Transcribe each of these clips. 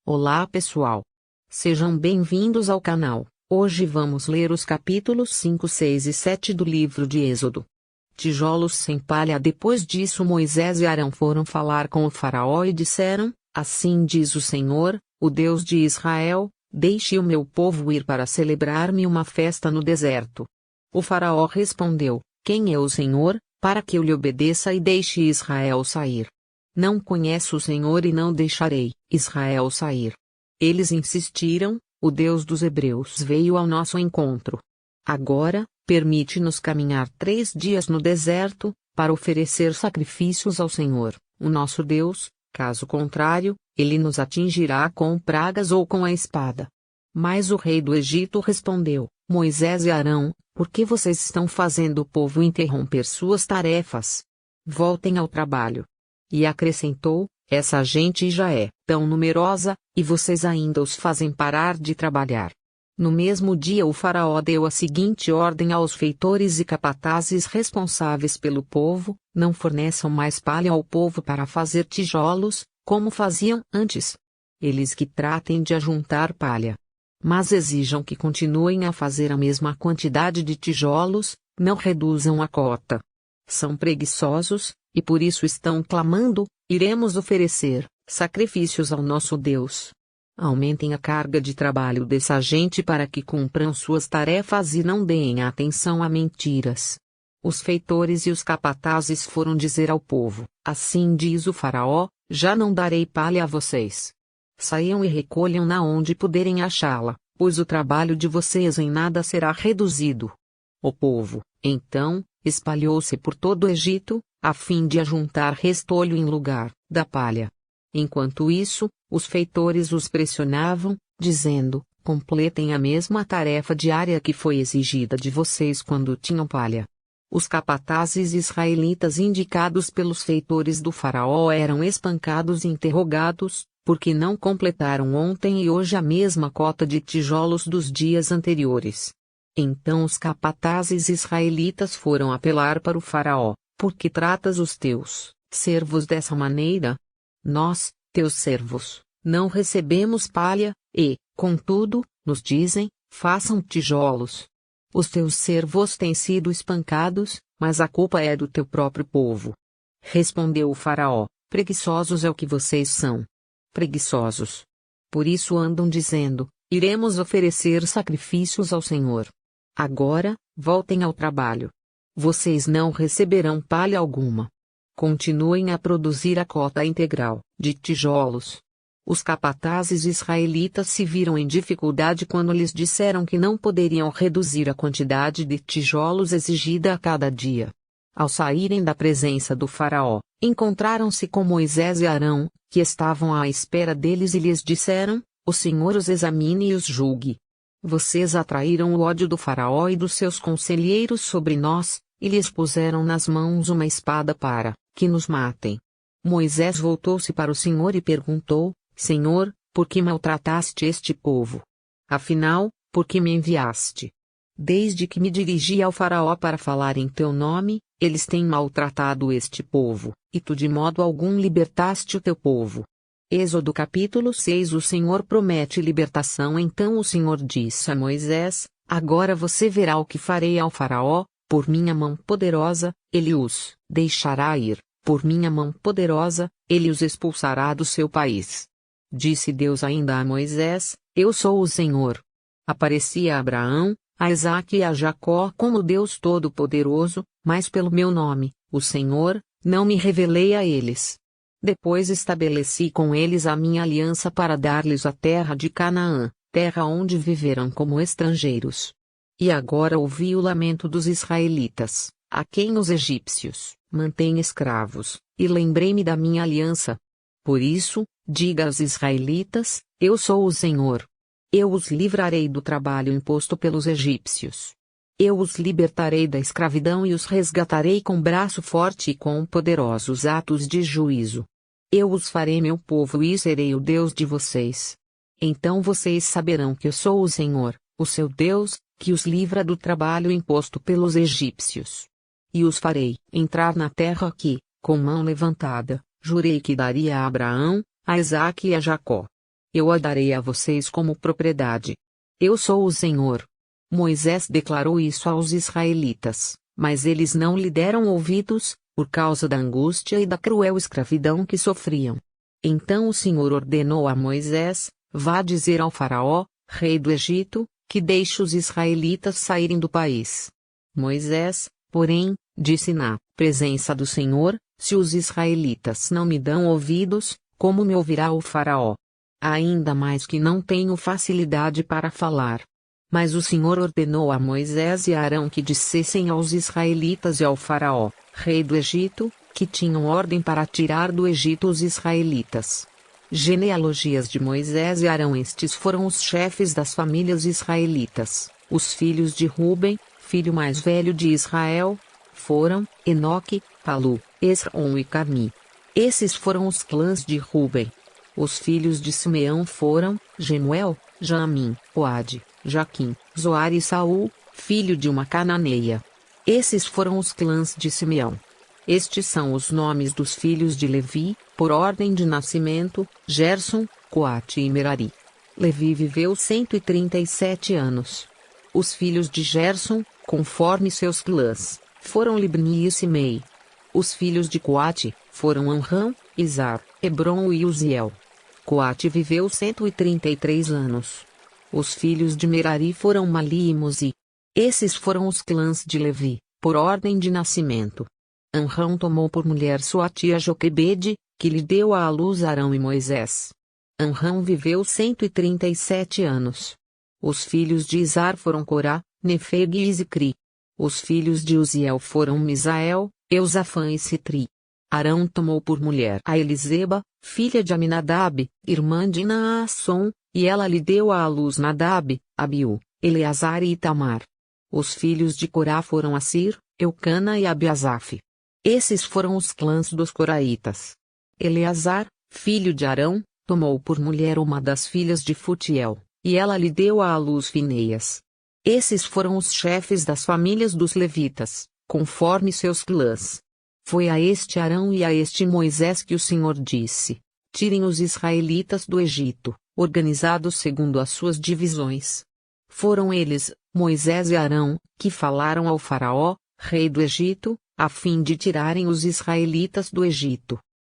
Olá pessoal! Sejam bem-vindos ao canal. Hoje vamos ler os capítulos 5, 6 e 7 do livro de Êxodo. Tijolos sem palha. Depois disso Moisés e Arão foram falar com o faraó e disseram: Assim diz o Senhor, o Deus de Israel, deixe o meu povo ir para celebrar-me uma festa no deserto. O faraó respondeu: Quem é o Senhor, para que eu lhe obedeça e deixe Israel sair? Não conheço o Senhor e não deixarei Israel sair. Eles insistiram: o Deus dos Hebreus veio ao nosso encontro. Agora, permite-nos caminhar 3 dias no deserto, para oferecer sacrifícios ao Senhor, o nosso Deus, caso contrário, ele nos atingirá com pragas ou com a espada. Mas o rei do Egito respondeu: Moisés e Arão, por que vocês estão fazendo o povo interromper suas tarefas? Voltem ao trabalho. E acrescentou: essa gente já é tão numerosa, e vocês ainda os fazem parar de trabalhar. No mesmo dia o faraó deu a seguinte ordem aos feitores e capatazes responsáveis pelo povo: não forneçam mais palha ao povo para fazer tijolos, como faziam antes. Eles que tratem de ajuntar palha. Mas exijam que continuem a fazer a mesma quantidade de tijolos, não reduzam a cota. São preguiçosos, e por isso estão clamando: iremos oferecer sacrifícios ao nosso Deus. Aumentem a carga de trabalho dessa gente para que cumpram suas tarefas e não deem atenção a mentiras. Os feitores e os capatazes foram dizer ao povo: assim diz o faraó, já não darei palha a vocês. Saiam e recolham-na onde puderem achá-la, pois o trabalho de vocês em nada será reduzido. O povo, então, espalhou-se por todo o Egito, a fim de ajuntar restolho em lugar da palha. Enquanto isso, os feitores os pressionavam, dizendo: completem a mesma tarefa diária que foi exigida de vocês quando tinham palha. Os capatazes israelitas indicados pelos feitores do faraó eram espancados e interrogados, porque não completaram ontem e hoje a mesma cota de tijolos dos dias anteriores. Então os capatazes israelitas foram apelar para o faraó: por que tratas os teus servos dessa maneira? Nós, teus servos, não recebemos palha, e, contudo, nos dizem: façam tijolos. Os teus servos têm sido espancados, mas a culpa é do teu próprio povo. Respondeu o faraó: preguiçosos é o que vocês são. Preguiçosos. Por isso andam dizendo: iremos oferecer sacrifícios ao Senhor. Agora, voltem ao trabalho. Vocês não receberão palha alguma. Continuem a produzir a cota integral de tijolos. Os capatazes israelitas se viram em dificuldade quando lhes disseram que não poderiam reduzir a quantidade de tijolos exigida a cada dia. Ao saírem da presença do faraó, encontraram-se com Moisés e Arão, que estavam à espera deles e lhes disseram: o Senhor os examine e os julgue. Vocês atraíram o ódio do faraó e dos seus conselheiros sobre nós, e lhes puseram nas mãos uma espada para que nos matem. Moisés voltou-se para o Senhor e perguntou: Senhor, por que maltrataste este povo? Afinal, por que me enviaste? Desde que me dirigi ao faraó para falar em teu nome, eles têm maltratado este povo, e tu de modo algum libertaste o teu povo. Êxodo capítulo 6. O Senhor promete libertação. Então o Senhor disse a Moisés: agora você verá o que farei ao faraó. Por minha mão poderosa, ele os deixará ir, por minha mão poderosa, ele os expulsará do seu país. Disse Deus ainda a Moisés: eu sou o Senhor. Apareci a Abraão, a Isaque e a Jacó como Deus Todo-Poderoso, mas pelo meu nome, o Senhor, não me revelei a eles. Depois estabeleci com eles a minha aliança para dar-lhes a terra de Canaã, terra onde viverão como estrangeiros. E agora ouvi o lamento dos israelitas, a quem os egípcios mantêm escravos, e lembrei-me da minha aliança. Por isso, diga aos israelitas: eu sou o Senhor. Eu os livrarei do trabalho imposto pelos egípcios. Eu os libertarei da escravidão e os resgatarei com braço forte e com poderosos atos de juízo. Eu os farei meu povo e serei o Deus de vocês. Então vocês saberão que eu sou o Senhor, o seu Deus, que os livra do trabalho imposto pelos egípcios. E os farei entrar na terra que, com mão levantada, jurei que daria a Abraão, a Isaque e a Jacó. eu a darei a vocês como propriedade. Eu sou o Senhor. Moisés declarou isso aos israelitas, mas eles não lhe deram ouvidos, por causa da angústia e da cruel escravidão que sofriam. Então o Senhor ordenou a Moisés: vá dizer ao Faraó, rei do Egito, que deixe os israelitas saírem do país. Moisés, porém, disse na presença do Senhor: se os israelitas não me dão ouvidos, como me ouvirá o Faraó? Ainda mais que não tenho facilidade para falar. Mas o Senhor ordenou a Moisés e a Arão que dissessem aos israelitas e ao Faraó, rei do Egito, que tinham ordem para tirar do Egito os israelitas. Genealogias de Moisés e Arão. Estes foram os chefes das famílias israelitas. Os filhos de Ruben, filho mais velho de Israel, foram Enoque, Palu, Esrom e Carmi. Esses foram os clãs de Ruben. Os filhos de Simeão foram Gemuel, Jamim, Oade, Jaquim, Zoar e Saul, filho de uma cananeia. Esses foram os clãs de Simeão. Estes são os nomes dos filhos de Levi, por ordem de nascimento: Gerson, Coate e Merari. Levi viveu 137 anos. Os filhos de Gerson, conforme seus clãs, foram Libni e Simei. Os filhos de Coate foram Amram, Izar, Hebron e Uziel. Coate viveu 133 anos. Os filhos de Merari foram Mali e Muzi. Esses foram os clãs de Levi, por ordem de nascimento. Amram tomou por mulher sua tia Joquebede, que lhe deu à luz Arão e Moisés. Amram viveu 137 anos. Os filhos de Izar foram Corá, Nefeg e Zicri. Os filhos de Uziel foram Misael, Eusafã e Citri. Arão tomou por mulher a Eliseba, filha de Aminadab, irmã de Naasson, e ela lhe deu à luz Nadab, Abiú, Eleazar e Itamar. Os filhos de Corá foram Assir, Eucana e Abiasaf. Esses foram os clãs dos coraitas. Eleazar, filho de Arão, tomou por mulher uma das filhas de Futiel, e ela lhe deu à luz Fineias. Esses foram os chefes das famílias dos levitas, conforme seus clãs. Foi a este Arão e a este Moisés que o Senhor disse: tirem os israelitas do Egito, organizados segundo as suas divisões. Foram eles, Moisés e Arão, que falaram ao Faraó, rei do Egito, a fim de tirarem os israelitas do Egito.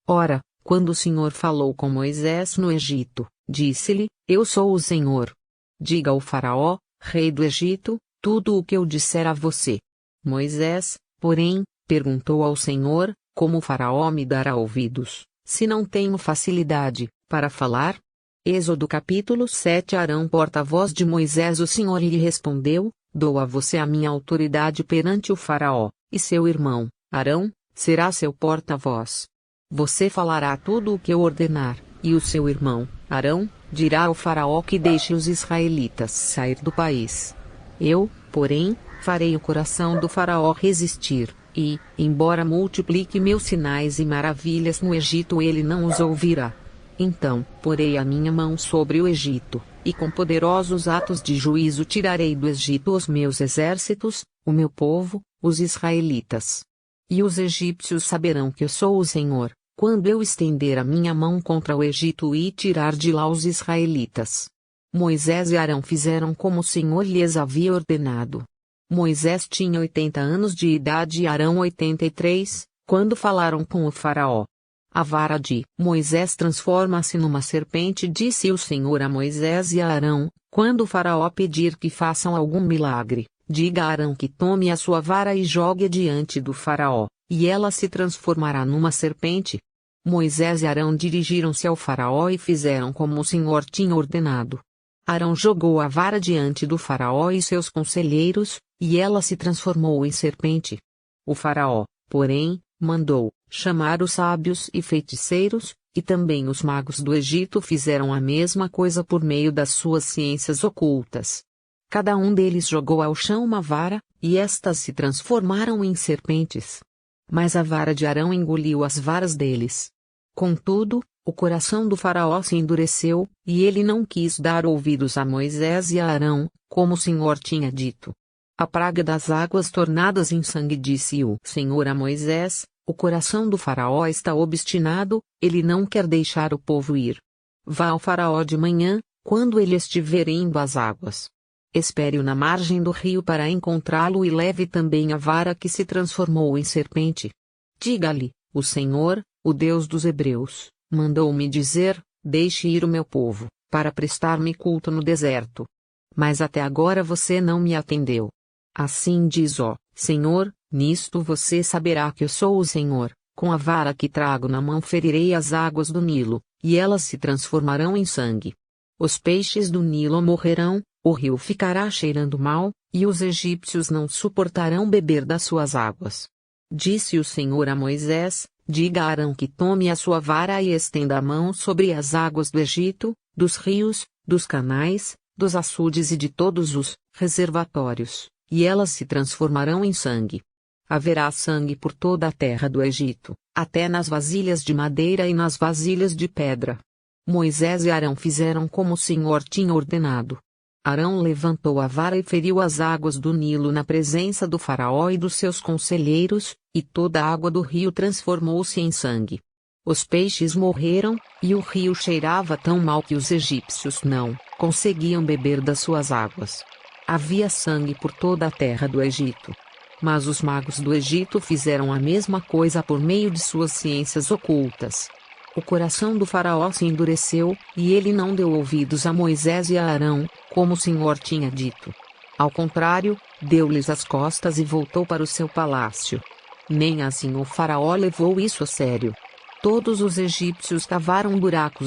Ora, quando o Senhor falou com Moisés no Egito, disse-lhe: eu sou o Senhor. Diga ao Faraó, rei do Egito, tudo o que eu disser a você. Moisés, porém, perguntou ao Senhor: como o Faraó me dará ouvidos, se não tenho facilidade para falar? Êxodo capítulo 7. Arão, porta-voz de Moisés. O Senhor lhe respondeu: dou a você a minha autoridade perante o Faraó, e seu irmão, Arão, será seu porta-voz. Você falará tudo o que eu ordenar, e o seu irmão, Arão, dirá ao Faraó que deixe os israelitas sair do país. Eu, porém, farei o coração do Faraó resistir, e, embora multiplique meus sinais e maravilhas no Egito, ele não os ouvirá. Então, porei a minha mão sobre o Egito, e com poderosos atos de juízo tirarei do Egito os meus exércitos, o meu povo, os israelitas. E os egípcios saberão que eu sou o Senhor, quando eu estender a minha mão contra o Egito e tirar de lá os israelitas. Moisés e Arão fizeram como o Senhor lhes havia ordenado. Moisés tinha 80 anos de idade e Arão 83, quando falaram com o Faraó. A vara de Moisés transforma-se numa serpente, disse o Senhor a Moisés e a Arão: quando o Faraó pedir que façam algum milagre, diga a Arão que tome a sua vara e jogue diante do Faraó, e ela se transformará numa serpente. Moisés e Arão dirigiram-se ao Faraó e fizeram como o Senhor tinha ordenado. Arão jogou a vara diante do Faraó e seus conselheiros, e ela se transformou em serpente. O Faraó, porém, mandou chamar os sábios e feiticeiros, e também os magos do Egito fizeram a mesma coisa por meio das suas ciências ocultas. Cada um deles jogou ao chão uma vara, e estas se transformaram em serpentes. Mas a vara de Arão engoliu as varas deles. Contudo, o coração do Faraó se endureceu, e ele não quis dar ouvidos a Moisés e a Arão, como o Senhor tinha dito. A praga das águas tornadas em sangue, disse o Senhor a Moisés: o coração do Faraó está obstinado, ele não quer deixar o povo ir. Vá ao faraó de manhã, quando ele estiver indo às águas. Espere-o na margem do rio para encontrá-lo e leve também a vara que se transformou em serpente. Diga-lhe, o Senhor, o Deus dos Hebreus, mandou-me dizer, deixe ir o meu povo, para prestar-me culto no deserto. Mas até agora você não me atendeu. Assim diz ó, Senhor, nisto você saberá que eu sou o Senhor, com a vara que trago na mão ferirei as águas do Nilo, e elas se transformarão em sangue. Os peixes do Nilo morrerão, o rio ficará cheirando mal, e os egípcios não suportarão beber das suas águas. Disse o Senhor a Moisés, diga a Arão que tome a sua vara e estenda a mão sobre as águas do Egito, dos rios, dos canais, dos açudes e de todos os reservatórios, e elas se transformarão em sangue. Haverá sangue por toda a terra do Egito, até nas vasilhas de madeira e nas vasilhas de pedra. Moisés e Arão fizeram como o Senhor tinha ordenado. Arão levantou a vara e feriu as águas do Nilo na presença do faraó e dos seus conselheiros, e toda a água do rio transformou-se em sangue. Os peixes morreram, e o rio cheirava tão mal que os egípcios não conseguiam beber das suas águas. Havia sangue por toda a terra do Egito. Mas os magos do Egito fizeram a mesma coisa por meio de suas ciências ocultas. O coração do faraó se endureceu, e ele não deu ouvidos a Moisés e a Arão, como o Senhor tinha dito. Ao contrário, deu-lhes as costas e voltou para o seu palácio. Nem assim o faraó levou isso a sério. Todos os egípcios cavaram buracos